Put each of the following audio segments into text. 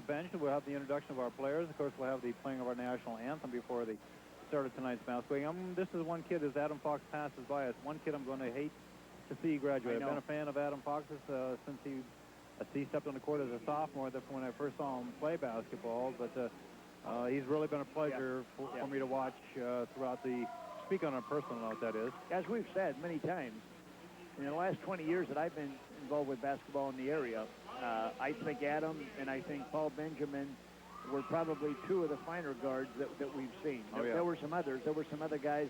bench. We'll have the introduction of our players. Of course, we'll have the playing of our national anthem before the start of tonight's basketball game. This is one kid, as Adam Fox passes by us, one kid I'm going to hate to see graduate. I've been a fan of Adam Fox's since he stepped on the court as a sophomore. That's when I first saw him play basketball. But he's really been a pleasure for me to watch throughout the, speak on a personal note, that is. As we've said many times, in the last 20 years that I've been involved with basketball in the area, I think Adam and I think Paul Benjamin were probably two of the finer guards that we've seen. There were some others. There were some other guys,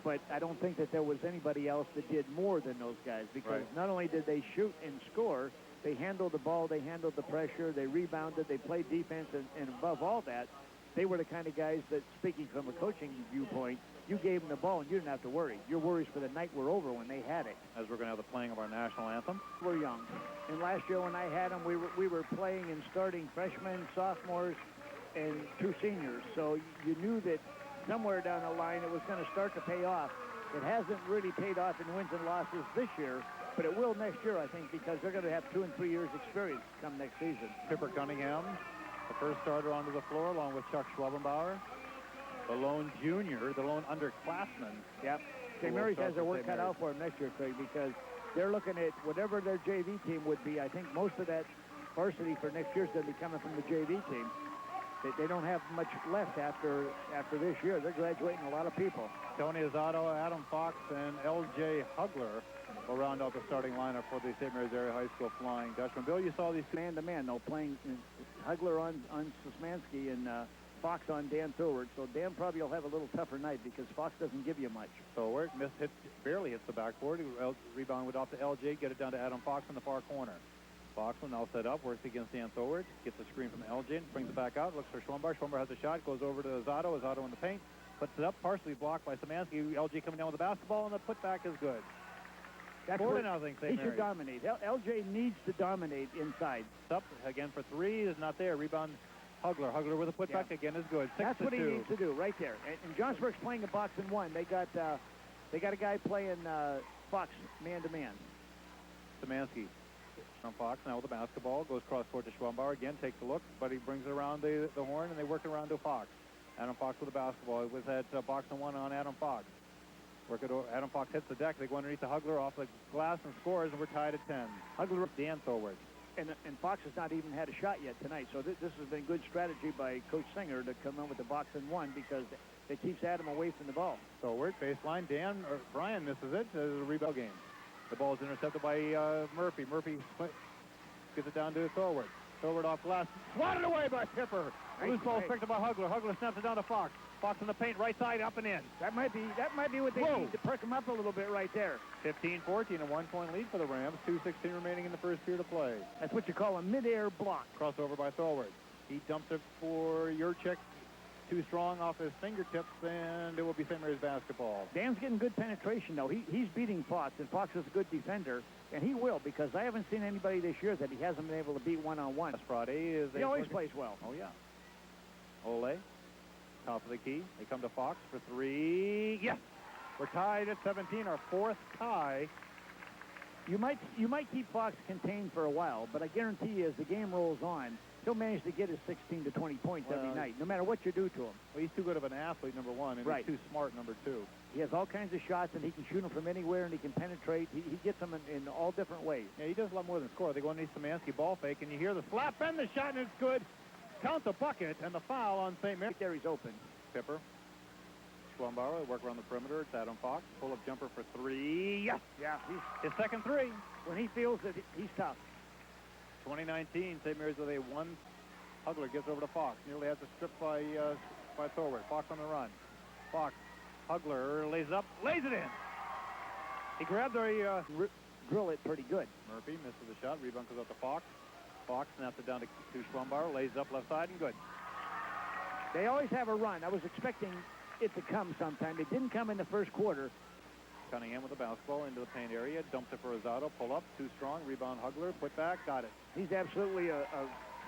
but I don't think that there was anybody else that did more than those guys, because not only did they shoot and score, they handled the ball, they handled the pressure, they rebounded, they played defense, and above all that, they were the kind of guys that, speaking from a coaching viewpoint, you gave them the ball and you didn't have to worry. Your worries for the night were over when they had it. As we're going to have the playing of our national anthem. We're young. And last year when I had them, we were playing and starting freshmen, sophomores, and 2 seniors. So you knew that somewhere down the line it was going to start to pay off. It hasn't really paid off in wins and losses this year, but it will next year, I think, because they're going to have 2 and 3 years experience come next season. Pipper Cunningham, the first starter onto the floor, along with Chuck Schwabenbauer, the lone junior, the lone underclassman. Yep. St. Mary's has their work cut out for them next year, Craig, because they're looking at whatever their JV team would be. I think most of that varsity for next year is going to be coming from the JV team. They don't have much left after this year. They're graduating a lot of people. Tony Azzato, Adam Fox, and L.J. Huggler will round out the starting lineup for the St. Mary's Area High School Flying Dutchman. Bill, you saw these two man-to-man, though, playing Huggler on Sosmansky and Fox on Dan Thorwart. So Dan probably will have a little tougher night because Fox doesn't give you much. Thorwart barely hits the backboard. Rebound went off to L.J., get it down to Adam Fox in the far corner. Fox will now set up, works against Dan Thorwart, gets a screen from L.J., and brings it back out, looks for Schwabenbauer. Schwabenbauer has a shot, goes over to Azzato. Azzato in the paint, puts it up, partially blocked by Sosmansky. L.J. coming down with the basketball, and the putback is good. That's 4-0. He should dominate. L.J. needs to dominate inside. Up again for 3 is not there. Rebound Huggler. Huggler with a putback again is good. 6-2. That's what he needs to do right there. And Johnsonburg's playing a box and 1. They got a guy playing Fox man-to-man. Sosmansky. From Fox now with the basketball, goes cross court to Schwabenbauer again, takes a look, but he brings it around the horn, and they work it around to Fox. Adam Fox with the basketball. It was that box and 1 on Adam Fox. Work it over. Adam Fox hits the deck. They go underneath the Huggler off the glass and scores, and we're tied at 10. Huggler, Dan Thorwart. And Fox has not even had a shot yet tonight, so this has been good strategy by Coach Singer to come in with the box and 1 because it keeps Adam away from the ball. Thorwart, baseline. Brian misses it. It's a rebound game. The ball is intercepted by Murphy. Murphy gets it down to Thorwart. Thorwart off glass. Swatted away by Pipper. Loose ball picked up by Huggler. Huggler snaps it down to Fox. Fox in the paint, right side, up and in. That might be what they need to perk him up a little bit right there. 15-14, a 1-point lead for the Rams. 2:16 remaining in the first period of play. That's what you call a mid-air block. Crossover by Thorwart. He dumps it for Yurchik. Too strong off his fingertips, and it will be St. Mary's basketball. Dan's getting good penetration, though. He's beating Fox, and Fox is a good defender, and he will, because I haven't seen anybody this year that he hasn't been able to beat one-on-one. Last Friday he always plays well. Oh, yeah. Ole, top of the key. They come to Fox for 3. Yes! We're tied at 17, our 4th tie. You might keep Fox contained for a while, but I guarantee you as the game rolls on, he'll manage to get his 16 to 20 points every night, no matter what you do to him. Well, he's too good of an athlete, number 1, and he's too smart, number 2. He has all kinds of shots, and he can shoot them from anywhere, and he can penetrate. He gets them in all different ways. Yeah, he does a lot more than score. They go underneath Sosmansky, ball fake, and you hear the slap and the shot, and it's good. Count the bucket, and the foul on St. Mary's. Right there, he's open. Pipper. Schwabenbauer, work around the perimeter. It's Adam Fox. Pull-up jumper for 3. Yes! Yeah, his second 3. When he feels that he's tough. 2019, St. Mary's with a 1. Huggler gets over to Fox. Nearly has a strip by Thorwart. Fox on the run. Fox. Huggler lays it up. Lays it in. He grabbed a... drill it pretty good. Murphy misses the shot. Rebound goes out to Fox. Fox snaps it down to Schwabenbauer. Lays it up left side and good. They always have a run. I was expecting it to come sometime. It didn't come in the first quarter. Cunningham with the basketball into the paint area. Dumps it for Azzato. Pull up. Too strong. Rebound Huggler. Put back. Got it. He's absolutely a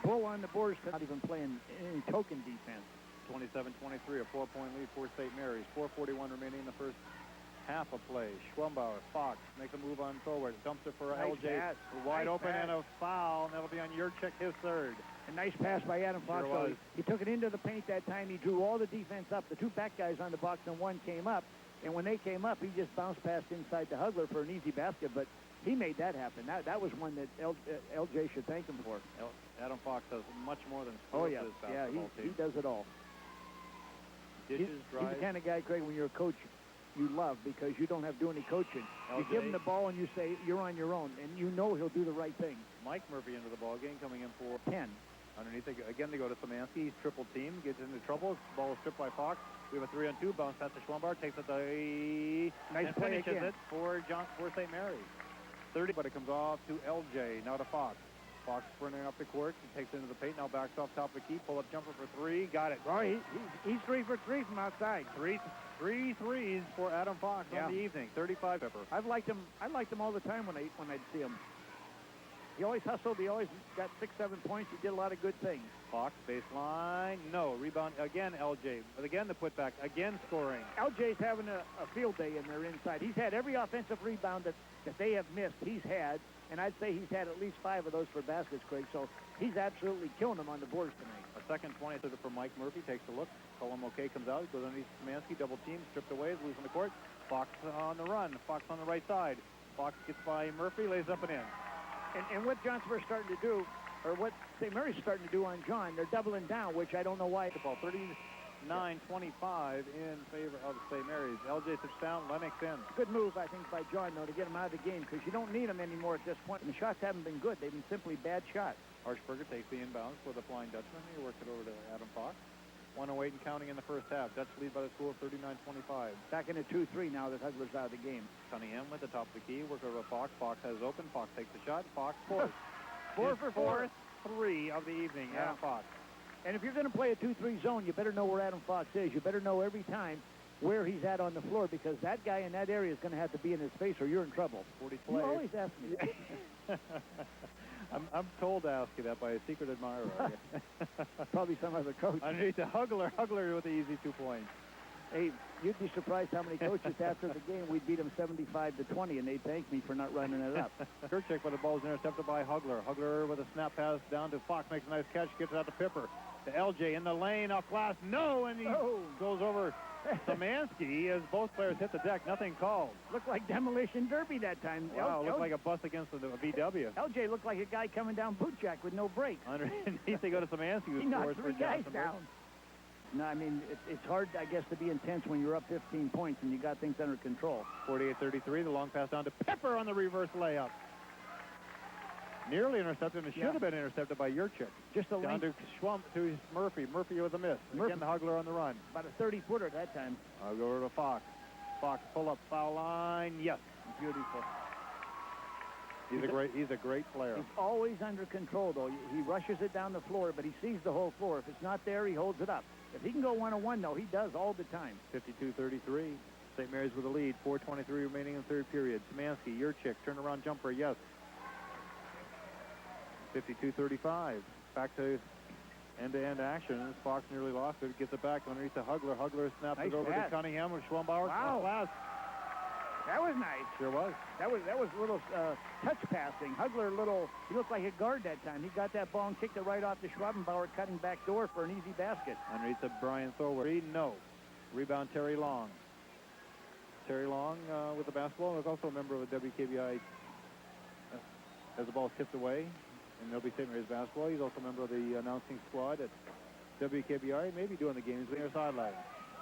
bull on the boards. Not even playing any token defense. 27-23, a 4-point lead for St. Mary's. 4:41 remaining in the first half a play. Schwabenbauer, Fox makes a move on forward. Dumps it for Nice LJ. pass. Wide Nice open pass. and a foul, and that'll be on Yurchik, his third. A nice pass by Adam Fox. Sure was. He took it into the paint that time. He drew all the defense up. The two back guys on the box and one came up. And when they came up, he just bounced past inside the Huggler for an easy basket. But he made that happen. That was one that LJ should thank him for. Adam Fox does much more than Oh, sports yeah. his Yeah, basketball he team. does it all. Dishes, He's drives. the kind of guy, Craig, when you're a coach, you love because you don't have to do any coaching. You give him the ball and you say, you're on your own. And you know he'll do the right thing. Mike Murphy into the ball game, coming in for 10. underneath. Again, they go to Szymanski. He's triple team, gets into trouble. Ball is stripped by Fox. We have a 3-on-2. Bounce pass to Schwabenbauer. Takes it to Nice and play finishes again. it for St. Mary's. 30, but it comes off to LJ. Now to Fox. Fox sprinting up the court. He takes it into the paint. Now backs off top of the key. Pull-up jumper for 3. Got it. Oh, he's 3 for 3 from outside. Three threes for Adam Fox on the evening. 35 Pipper. I've liked him all the time when I'd see him. He always hustled. He always got 6-7 points. He did a lot of good things. Fox baseline. No. Rebound again, LJ. But again, the putback. Again, scoring. LJ's having a field day in their inside. He's had every offensive rebound that they have missed. He's had, and I'd say he's had at least 5 of those for baskets, Craig. So he's absolutely killing them on the boards tonight. A second 20 for Mike Murphy. Takes a look. Colum OK comes out. Goes underneath Szymanski. Double team. Stripped away. Is loose on the court. Fox on the run. Fox on the right side. Fox gets by Murphy. Lays up and in. And what Johnsonburg's starting to do, or what St. Mary's starting to do on John, they're doubling down, which I don't know why. The ball 39-25 in favor of St. Mary's. LJ sits down. Lenox in. Good move, I think, by John, though, to get him out of the game, because you don't need him anymore at this point. And the shots haven't been good. They've been simply bad shots. Harshberger takes the inbounds for the Flying Dutchman. He works it over to Adam Fox. 108 and counting in the first half. Dutch lead by the score of 39-25. Back into 2-3 now that Huggler's out of the game. Cunningham with the top of the key. Work over to Fox. Fox has open. Fox takes the shot. Fox scores. 4 for 4. 4-3 of the evening. Yeah. Adam Fox. And if you're going to play a 2-3 zone, you better know where Adam Fox is. You better know every time where he's at on the floor, because that guy in that area is going to have to be in his face or you're in trouble. 40 You plays. always ask me that. I'm told to ask you that by a secret admirer. Probably some other coach. Underneath the Huggler with the easy 2 points. Hey, you'd be surprised how many coaches after the game we'd beat them 75-20, and they'd thank me for not running it up. Kirchek, but the ball is intercepted by Huggler. Huggler with a snap pass down to Fox, makes a nice catch, gets it out to Pipper. To LJ in the lane, off glass, no, and he goes over Szymanski as both players hit the deck. Nothing called. Looked like demolition derby that time. Wow, looked like a bust against the VW. LJ looked like a guy coming down boot jack with no brakes. Underneath they go to Szymanski, who He scores knocked for 3 guys Johnsonburg. down. No, I mean, it's hard, I guess, to be intense when you're up 15 points and you got things under control. 48-33, the long pass down to Pipper on the reverse layup. Nearly intercepted, and it should have been intercepted by Yurchik. Just a down lane. to Murphy. Murphy with a miss. Again, the Huggler on the run. About a 30-footer that time. I'll go over to Fox. Fox pull up foul line. Yes. Beautiful. He's a great player. He's always under control, though. He rushes it down the floor, but he sees the whole floor. If it's not there, he holds it up. If he can go one-on-one, though, he does all the time. 52-33. St. Mary's with a lead. 4:23 remaining in the third period. Szymanski, Yurchik, turnaround jumper, yes. 52-35. Back to end-to-end action. Fox nearly lost it. Gets it back underneath the Huggler. Huggler snaps Nice it over pass. to Cunningham with Schwabenbauer. Wow. Glass. That was nice. Sure was. That was a little touch passing. Huggler, he looked like a guard that time. He got that ball and kicked it right off to Schwabenbauer, cutting back door for an easy basket. Underneath the Brian Thorward. No. Rebound Terry Long. Terry Long with the basketball. Is also a member of the WKBI as the ball is tipped away. And they'll be St. Mary's basketball. He's also a member of the announcing squad at WKBI. Maybe doing the games on their sideline.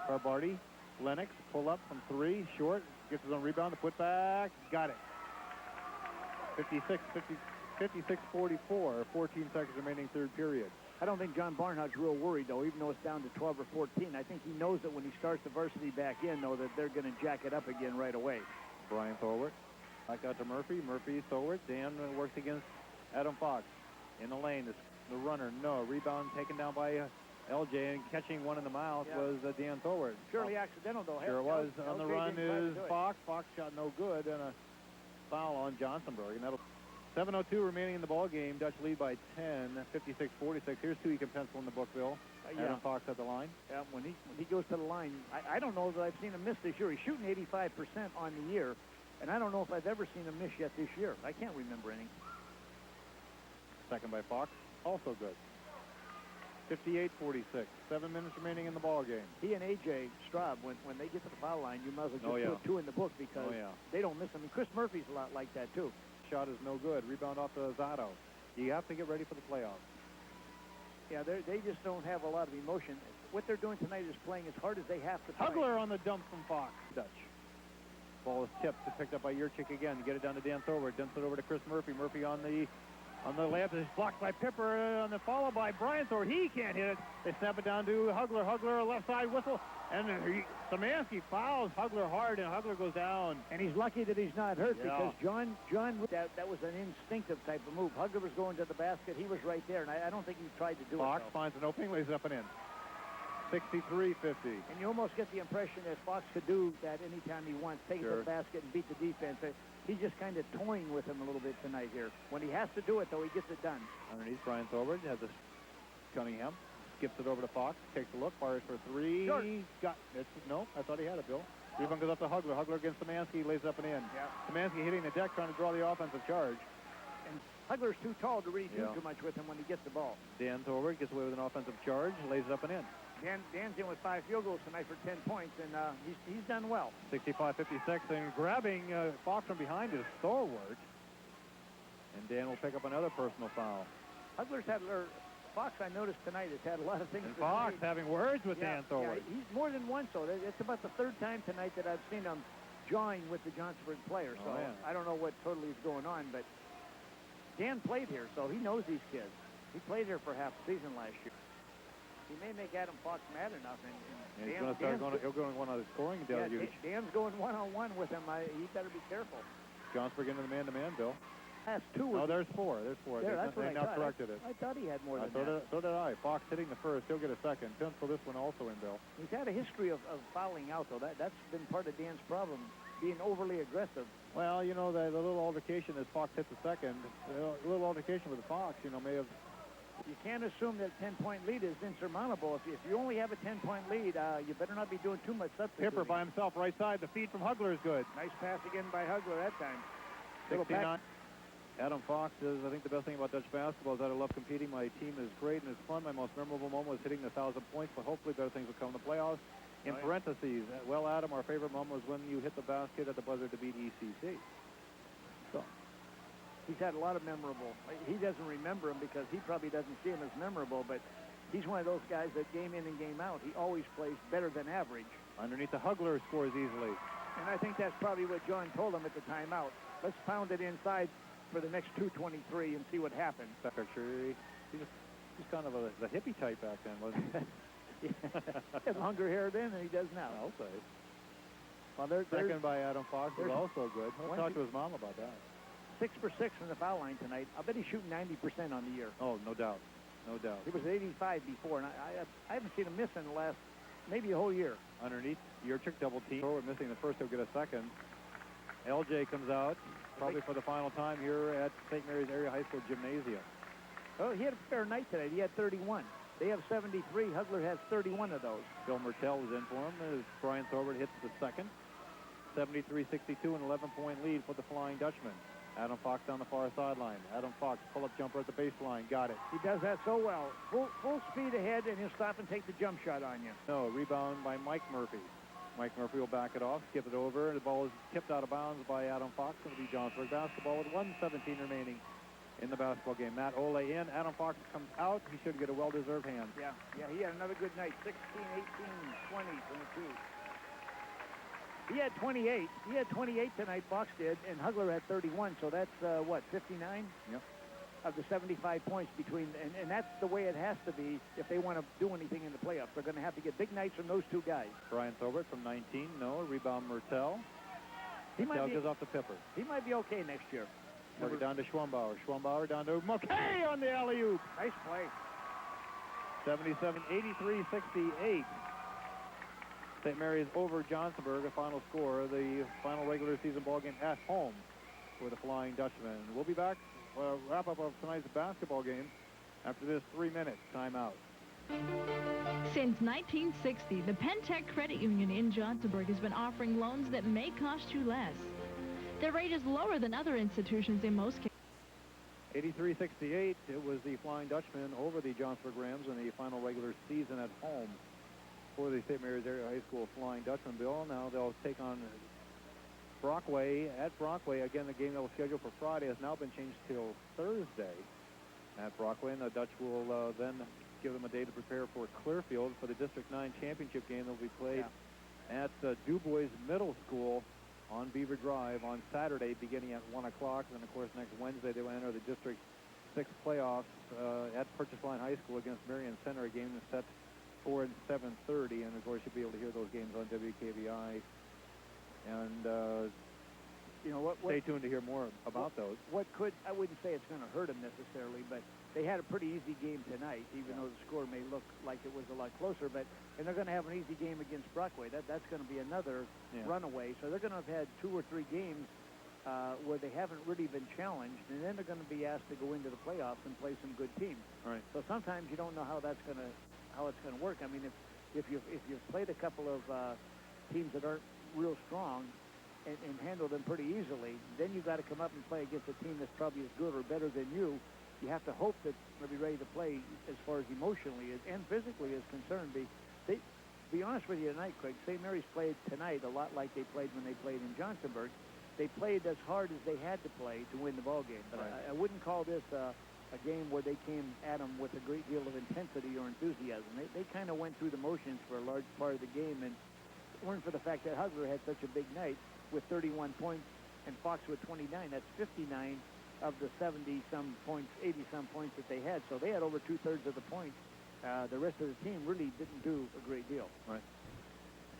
Barbardi, Lenox, pull up from 3, short, gets his own rebound, the put back, got it. 56-44, 14 seconds remaining third period. I don't think John Barnhart's real worried, though, even though it's down to 12 or 14. I think he knows that when he starts the varsity back in, though, that they're going to jack it up again right away. Brian Thorward. Back out to Murphy. Murphy, Thorward. Dan works against Adam Fox. In the lane, the runner, no. Rebound taken down by LJ, and catching one in the mouth was Dan Thorward. Surely accidental, though. Sure was. On the LJ run didn't try to is do it. Fox. Fox shot no good, and a foul on Johnsonburg. And that'll 7:02 remaining in the ball game. Dutch lead by 10, 56-46. Here's two you can pencil in the book, Bill. Adam Fox at the line. Yeah, when he goes to the line, I don't know that I've seen him miss this year. He's shooting 85% on the year, and I don't know if I've ever seen him miss yet this year. I can't remember any. Second by Fox, also good. 58-46. 7 minutes remaining in the ball game. He and A.J. Straub, when they get to the foul line, you might as well just put two in the book because they don't miss them. And Chris Murphy's a lot like that, too. Shot is no good. Rebound off to Azzato. You have to get ready for the playoffs. Yeah, they just don't have a lot of emotion. What they're doing tonight is playing as hard as they have to play. Huggler on the dump from Fox. Dutch. Ball is tipped. Picked up by Yurchik again. Get it down to Dan Thorwart. Dumps it over to Chris Murphy. Murphy on the layup is blocked by Pipper on the follow by Brian Thor. He can't hit it. They snap it down to Huggler. Huggler, left side whistle. And Szymanski fouls Huggler hard, and Huggler goes down. And he's lucky that he's not hurt because John that was an instinctive type of move. Huggler was going to the basket. He was right there, and I don't think he tried to do it. Fox finds an opening, lays it up and in. 63-50. And you almost get the impression that Fox could do that anytime he wants, take it to the basket and beat the defense. He's just kind of toying with him a little bit tonight here. When he has to do it, though, he gets it done. Underneath, Brian Thorwart has this Cunningham. Skips it over to Fox. Takes a look. Fires for three. Short. Got it. No, I thought he had it, Bill. Rebound goes up to Huggler. Huggler against Szymanski. Lays it up and in. Yeah. Szymanski hitting the deck, trying to draw the offensive charge. And Huggler's too tall to really do too much with him when he gets the ball. Dan Thorwart gets away with an offensive charge. Lays it up and in. Dan's in with 5 field goals tonight for 10 points, and he's done well. 65-56, and grabbing Fox from behind is Thorwart. And Dan will pick up another personal foul. Fox, I noticed tonight, has had a lot of things. And Fox having words with Dan Thorwart. Yeah, he's more than once, so it's about the third time tonight that I've seen him jawing with the Johnsonburg player. So I don't know what totally is going on, but Dan played here, so he knows these kids. He played here for half the season last year. He may make Adam Fox mad enough, and he's going to start he'll go on a scoring deluge. Dan's going one-on-one with him. He better be careful. Johnsonburg into the man-to-man, Bill. That's two. No, there's four. There's four. That's what I now thought. corrected it. I thought he had more than that. So did I. Fox hitting the first. He'll get a second. Pencil this one also in, Bill. He's had a history of fouling out, though. That's been part of Dan's problem, being overly aggressive. Well, you know, the little altercation as Fox hit the second, a little altercation with Fox, you know, may have... You can't assume that a 10-point lead is insurmountable. If you only have a 10-point lead, you better not be doing too much substituting. Pipper by himself, right side. The feed from Huggler is good. Nice pass again by Huggler that time. 69. Adam Fox says, I think the best thing about Dutch basketball is that I love competing. My team is great and it's fun. My most memorable moment was hitting the 1,000 points, but hopefully better things will come in the playoffs. In parentheses, well, Adam, our favorite moment was when you hit the basket at the buzzer to beat ECC. So. He's had a lot of memorable. He doesn't remember him because he probably doesn't see him as memorable, but he's one of those guys that game in and game out, he always plays better than average. Underneath the Huggler scores easily. And I think that's probably what John told him at the timeout. Let's pound it inside for the next 2:23 and see what happens. He's kind of the hippie type back then, wasn't he? He had longer hair then than he does now. I'll say. Well, second by Adam Fox is also good. I'll talk to his mom about that. 6 for 6 from the foul line tonight. I'll bet he's shooting 90% on the year. Oh, no doubt. No doubt. He was 85 before, and I haven't seen him miss in the last maybe a whole year. Underneath, Yurchik double team. We're missing the first, he'll get a second. LJ comes out, probably for the final time here at St. Mary's Area High School Gymnasium. Oh, he had a fair night today. He had 31. They have 73. Huggler has 31 of those. Bill Mertel was in for him as Brian Thorwart hits the second. 73-62, an 11-point lead for the Flying Dutchman. Adam Fox on the far sideline. Adam Fox, pull-up jumper at the baseline. Got it. He does that so well. Full speed ahead, and he'll stop and take the jump shot on you. No, rebound by Mike Murphy. Mike Murphy will back it off, skip it over. The ball is tipped out of bounds by Adam Fox. It'll be Johnsonburg basketball with 1:17 remaining in the basketball game. Matt Ole in. Adam Fox comes out. He should get a well-deserved hand. Yeah, he had another good night. 16, 18, 20 from the two. He had 28. He had 28 tonight, Fox did, and Huggler had 31. So that's, 59? Yep. Of the 75 points between, and that's the way it has to be if they want to do anything in the playoffs. They're going to have to get big nights from those two guys. Brian Thorwart from 19, no. Rebound Mertel. Mertel goes off to Pipper. He might be okay next year. Work it down to Schwabenbauer. Schwabenbauer down to McKay on the alley-oop. Nice play. 77, 83, 68. St. Mary's over Johnsonburg, a final score. The final regular season ball game at home for the Flying Dutchman. We'll be back. Wrap up of tonight's basketball game after this 3-minute timeout. Since 1960, the Pentec Credit Union in Johnsonburg has been offering loans that may cost you less. Their rate is lower than other institutions in most cases. 83-68, it was the Flying Dutchman over the Johnsonburg Rams in the final regular season at home for the St. Mary's Area High School Flying Dutchman. Bill, now they'll take on Brockway at Brockway. Again, the game that was scheduled for Friday has now been changed till Thursday at Brockway, and the Dutch will then give them a day to prepare for Clearfield for the District 9 championship game that will be played at DuBois Middle School on Beaver Drive on Saturday beginning at 1 o'clock. And then, of course, next Wednesday they will enter the District 6 playoffs at Purchase Line High School against Marion Center, a game that's set for 7:30. And, of course, you'll be able to hear those games on WKBI. And stay tuned to hear more about those. I wouldn't say it's going to hurt them necessarily, but they had a pretty easy game tonight, even though the score may look like it was a lot closer. And they're going to have an easy game against Brockway. That's going to be another runaway. So they're going to have had 2 or 3 games where they haven't really been challenged, and then they're going to be asked to go into the playoffs and play some good teams. Right. So sometimes you don't know how it's going to work. I mean, if you've played a couple of teams that aren't real strong and handle them pretty easily, then you've got to come up and play against a team that's probably as good or better than you. You have to hope that they'll be ready to play as far as emotionally and physically is concerned. Be honest with you tonight, Craig, St. Mary's played tonight a lot like they played when they played in Johnsonburg. They played as hard as they had to play to win the ball game. But I wouldn't call this a game where they came at them with a great deal of intensity or enthusiasm. They kind of went through the motions for a large part of the game, and it weren't for the fact that Huggler had such a big night with 31 points and Fox with 29. That's 59 of the 70-some points, 80-some points that they had. So they had over 2/3 of the points. The rest of the team really didn't do a great deal. Right.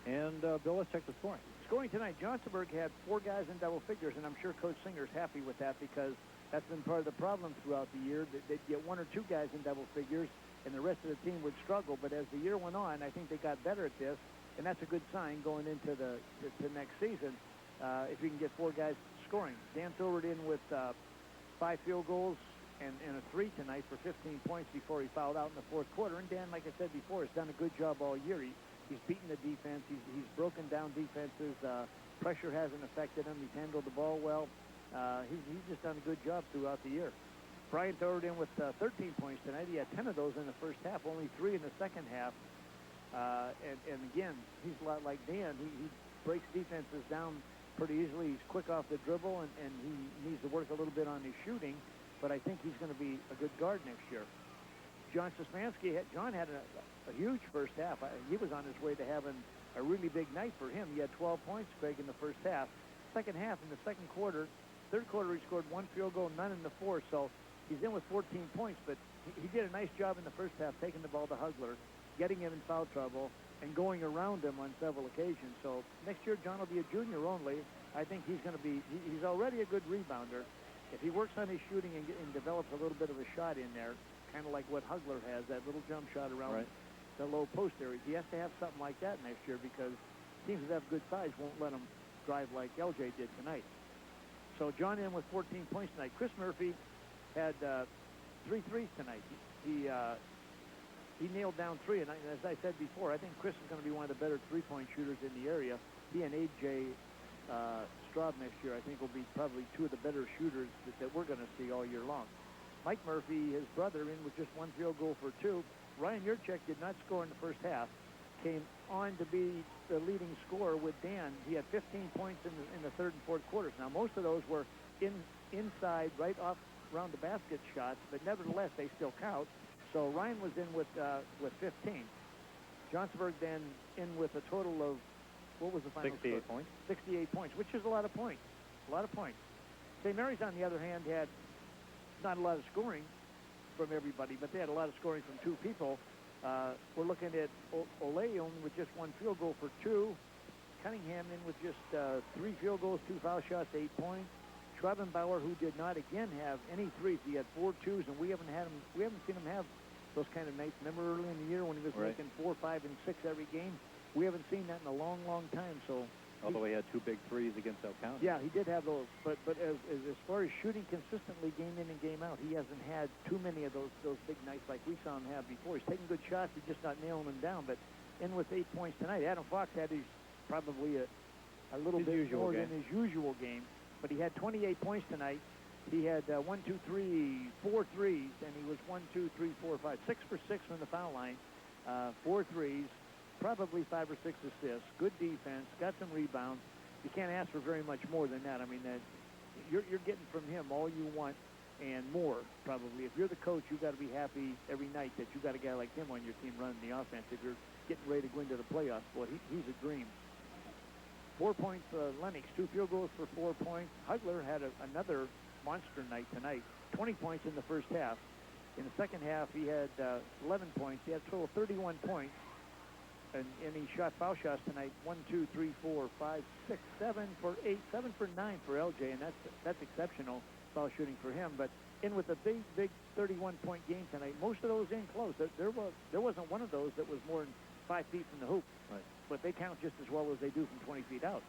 And, Bill, let's check the scoring. Scoring tonight, Johnsonburg had 4 guys in double figures, and I'm sure Coach Singer's happy with that because that's been part of the problem throughout the year. They'd get 1 or 2 guys in double figures, and the rest of the team would struggle. But as the year went on, I think they got better at this, and that's a good sign going into the next season if you can get 4 guys scoring. Dan Thorward in with 5 field goals and a 3 tonight for 15 points before he fouled out in the 4th quarter. And Dan, like I said before, has done a good job all year. He's beaten the defense. He's broken down defenses. Pressure hasn't affected him. He's handled the ball well. He's just done a good job throughout the year. Brian Thorward in with 13 points tonight. He had 10 of those in the first half, only 3 in the second half. And again, he's a lot like Dan. He breaks defenses down pretty easily. He's quick off the dribble, and he needs to work a little bit on his shooting, but I think he's going to be a good guard next year. John had a huge first half. He was on his way to having a really big night for him. He had 12 points, Craig, in the first half. Second half, in the second quarter, third quarter, he scored 1 field goal, none in the 4th, so he's in with 14 points, but he did a nice job in the first half taking the ball to Huggler, getting him in foul trouble, and going around him on several occasions. So next year, John will be a junior only. I think he's going to be, he's already a good rebounder. If he works on his shooting and develops a little bit of a shot in there, kind of like what Huggler has, that little jump shot around the low post area, he has to have something like that next year because teams that have good size won't let him drive like LJ did tonight. So John in with 14 points tonight. Chris Murphy had 3 threes tonight. He nailed down 3, and as I said before, I think Chris is going to be one of the better three-point shooters in the area. He and A.J. Straub next year, I think, will be probably 2 of the better shooters that we're going to see all year long. Mike Murphy, his brother, in with just 1 field goal for 2. Ryan Yurchek did not score in the first half. Came on to be the leading scorer with Dan. He had 15 points in the 3rd and 4th quarters. Now, most of those were inside, right off around the basket shots, but nevertheless, they still count. So Ryan was in with 15. Johnsonburg then in with a total of, what was the final 68 score? points. 68 points, which is a lot of points. A lot of points. St. Mary's, on the other hand, had not a lot of scoring from everybody, but they had a lot of scoring from 2 people. We're looking at Ole with just 1 field goal for 2. Cunningham in with just 3 field goals, 2 foul shots, 8 points. Schwabenbauer, who did not again have any threes, he had 4 twos, and we haven't seen him have those kind of nights. Remember early in the year when he was making 4, 5, and 6 every game? We haven't seen that in a long, long time. So Although he had 2 big threes against El County. Yeah, he did have those. But as far as shooting consistently game in and game out, he hasn't had too many of those big nights like we saw him have before. He's taking good shots, he's just not nailing them down. But in with 8 points tonight, Adam Fox had probably a little bit more than his usual game. But he had 28 points tonight. He had 4 threes, and he was 6 for 6 from the foul line, 4 threes. Probably 5 or 6 assists, good defense, got some rebounds. You can't ask for very much more than that. I mean, you're getting from him all you want and more, probably. If you're the coach, you've got to be happy every night that you got a guy like him on your team running the offense. If you're getting ready to go into the playoffs, boy, he's a dream. 4 points, Lenox, 2 field goals for 4 points. Huggler had another monster night tonight, 20 points in the first half. In the second half, he had 11 points. He had a total of 31 points. And he shot foul shots tonight, 1, 2, 3, 4, 5, 6, 7 for 8, 7 for 9 for LJ, and that's exceptional foul shooting for him. But in with a big 31-point game tonight, most of those in close. There wasn't one of those that was more than 5 feet from the hoop. Right. But they count just as well as they do from 20 feet out.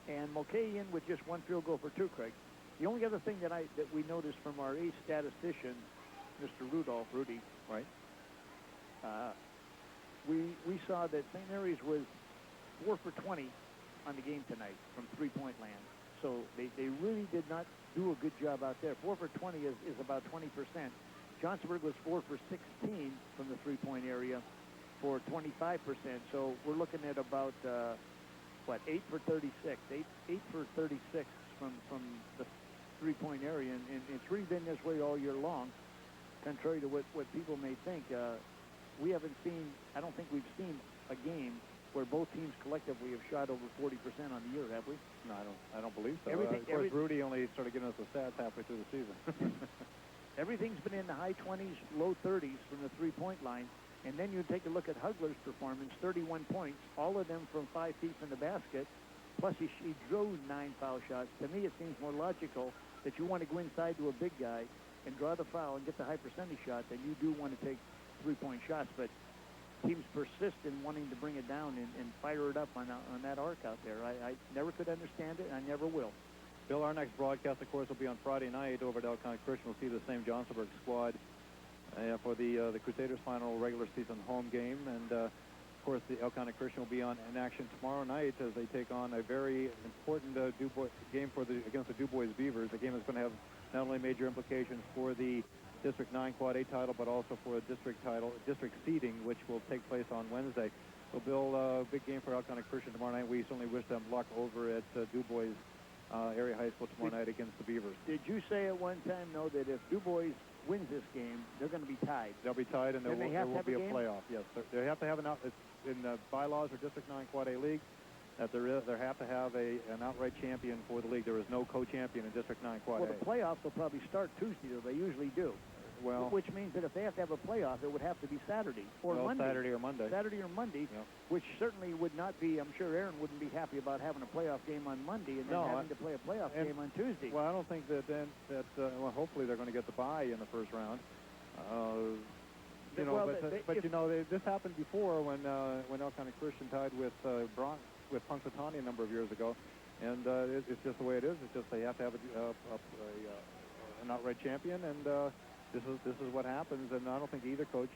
And Mulcahy in with just 1 field goal for 2, Craig. The only other thing that we noticed from our ace statistician, Mr. Rudy. Right. We saw that St. Mary's was 4 for 20 on the game tonight from three-point land. So they really did not do a good job out there. 4 for 20 is about 20%. Johnsonburg was 4 for 16 from the three-point area for 25%. So we're looking at about, 8 for 36. 8 for 36 from the three-point area. And it's really been this way all year long, contrary to what people may think. We haven't seen, I don't think we've seen a game where both teams collectively have shot over 40% on the year, have we? No, I don't believe so. Of course, Rudy only started giving us the stats halfway through the season. Everything's been in the high 20s, low 30s from the three-point line. And then you take a look at Huggler's performance, 31 points, all of them from 5 feet from the basket. Plus, he drew 9 foul shots. To me, it seems more logical that you want to go inside to a big guy and draw the foul and get the high percentage shot than you do want to take three-point shots. But teams persist in wanting to bring it down and fire it up on that arc out there. I never could understand it, and I never will. Bill, our next broadcast, of course, will be on Friday night over at El County Christian. We'll see the same Johnsonburg squad for the Crusaders' final regular season home game. And, of course, the El County Christian will be in action tomorrow night as they take on a very important game against the Du Bois Beavers. A game that's going to have not only major implications for the District 9 Quad A title, but also for a district seeding, which will take place on Wednesday. So, Bill, big game for El County Christian tomorrow night. We certainly wish them luck over at Du Bois Area High School tomorrow night against the Beavers. Did you say at one time, though, that if Du Bois wins this game, they're going to be tied? They'll be tied, and there will be a playoff. Yes, they have to have in the bylaws or District 9 Quad A League, that there have to have an outright champion for the league. There is no co-champion in District 9 Quad A. Well, the playoffs will probably start Tuesday, though. They usually do. Well, which means that if they have to have a playoff, it would have to be Saturday or Monday. Saturday or Monday. Saturday or Monday, yeah. Which certainly would not be. I'm sure Aaron wouldn't be happy about having a playoff game on Monday and then having to play a playoff game on Tuesday. Well, I don't think well, hopefully they're going to get the bye in the first round. This happened before when El County Christian tied with Punxsutawney a number of years ago, and it's just the way it is. It's just they have to have an outright champion, and this is what happens. And I don't think either coach,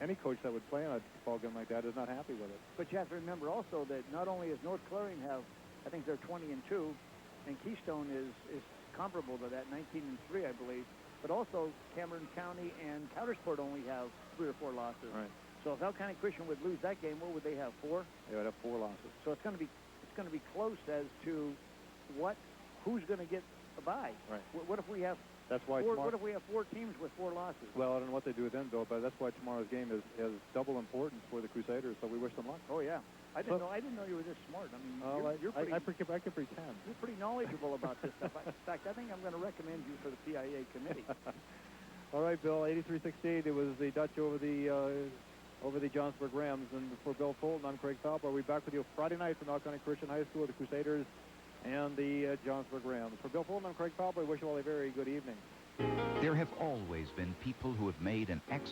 any coach that would play on a ball game like that, is not happy with it. But you have to remember also that not only is North Clarion I think they're 20-2, and Keystone is comparable to that, 19-3, I believe. But also Cameron County and Coudersport only have 3 or 4 losses. Right. So if El County Christian would lose that game, what would they have? 4? They would have 4 losses. So it's going to be close as to who's going to get a bye. Right. What if we have? That's why. What if we have 4 teams with 4 losses? Well, I don't know what they do then, Bill, but that's why tomorrow's game has double importance for the Crusaders. So we wish them luck. Oh yeah. I didn't know you were this smart. I mean, I can pretend. You're pretty knowledgeable about this stuff. In fact, I think I'm going to recommend you for the PIA committee. All right, Bill. 83-68. It was the Dutch over the Johnsonburg Rams, and for Bill Fulton, I'm Craig Felbauer. We'll be back with you Friday night from El County Christian High School, the Crusaders and the Johnsonburg Rams. For Bill Fulton, I'm Craig Felbauer. I wish you all a very good evening. There have always been people who have made an excellent